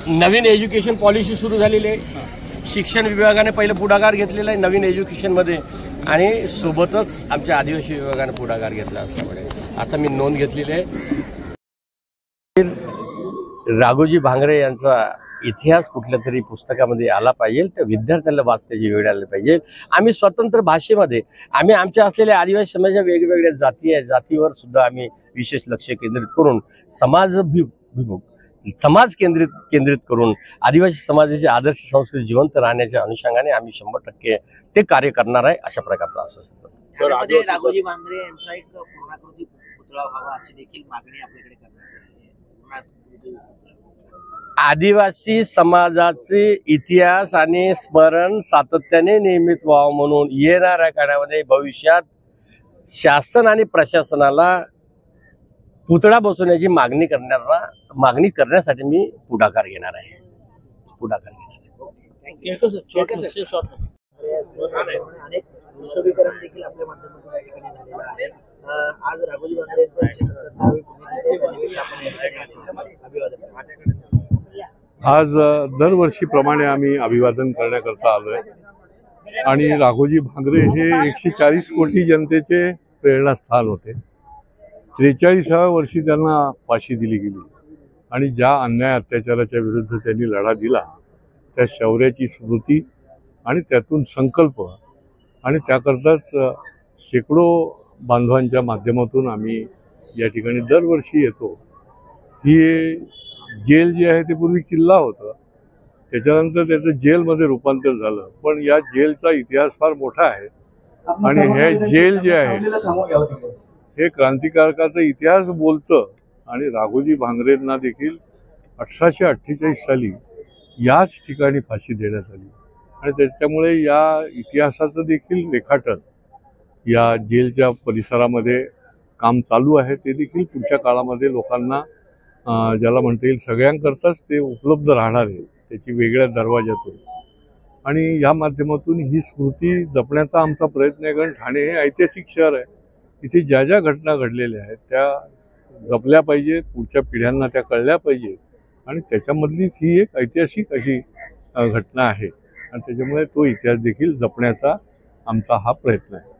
नवीन education policy सुरू झालेली आहे। शिक्षण विभागाने पहिलं पुढाकार घेतलेला आहे नवीन एज्युकेशनमध्ये आणि सोबतच आमच्या आदिवासी विभागाने पुढाकार घेतला असल्यामुळे आता मी नोंद घेतलेली आहे। राघोजी भांगरे यांचा इतिहास कुठल्या तरी पुस्तकामध्ये आला पाहिजे, त्या विद्यार्थ्यांना वाचण्याची वेळ आली पाहिजे। आम्ही स्वतंत्र भाषेमध्ये आम्ही आमच्या असलेल्या आदिवासी समाजाच्या वेगवेगळ्या जाती आहे, जातीवर सुद्धा आम्ही विशेष लक्ष केंद्रित करून समाज केंद्रित करून आदिवासी समाजाची आदर्श संस्कृती जिवंत राहण्याच्या अनुषंगाने आम्ही 100% ते कार्य करणार आहे, अशा प्रकारचं आश्वासन। राघोजी भांगरे यांचा एक पूर्णाकृती पुतळा व्हावा अशी देखील मागणी आपल्याकडे करण्यात आली आहे। आदिवासी समाजाचे इतिहास आणि स्मरण सातत्याने निर्मित व्हावं म्हणून येणाऱ्या काळामध्ये भविष्यात शासन आणि प्रशासनाला पुतळा बसवण्याची मागणी करण्यासाठी मी पुढाकार घेणार आहे। अनेक सुशोभीकरण देखील आपल्या माध्यमातून या ठिकाणी झालेलं आहे। आज राघोजी भांगरे यांचा 177वी पुण्यतिथी अभिवादन। आज दरवर्षीप्रमाणे आम्ही अभिवादन करण्याकरता आलोय आणि राघोजी भांगरे हे 140 कोटी जनतेचे प्रेरणास्थान होते। 43व्या वर्षी त्यांना फाशी दिली गेली आणि ज्या अन्याय अत्याचाराच्या विरुद्ध त्यांनी लढा दिला त्या शौर्याची स्मृती आणि त्यातून संकल्प आणि त्याकरताच शेकडो बांधवांच्या माध्यमातून आम्ही या ठिकाणी दरवर्षी येतो। ही जेल जी आहे ते पूर्वी किल्ला होता, त्याच्यानंतर त्याचं जेलमध्ये रूपांतर झालं, पण या जेलचा इतिहास फार मोठा आहे आणि हे जेल जे आहे हे क्रांतिकारकाचा इतिहास बोलतं आणि राघोजी भांगरेंना देखील 1848 साली याच ठिकाणी फाशी देण्यात आली आणि त्याच्यामुळे या इतिहासाचं देखील रेखाटन या जेलच्या परिसरामध्ये काम चालू आहे। ते देखील पुढच्या काळामध्ये लोकांना ज्याला म्हणता येईल सगळ्यांकरताच ते उपलब्ध राहणार आहे, त्याची वेगळ्या दरवाज्यातून आणि या माध्यमातून ही स्मृती जपण्याचा आमचा प्रयत्न आहे। कारण ठाणे हे ऐतिहासिक शहर आहे, इथे ज्या ज्या घटना घडलेल्या आहेत त्या जपल्या पाहिजेत, पुढच्या पिढ्यांना त्या कळल्या पाहिजेत आणि त्याच्यामधलीच ही एक ऐतिहासिक अशी घटना आहे आणि त्याच्यामुळे तो इतिहास देखील जपण्याचा आमचा हा प्रयत्न आहे।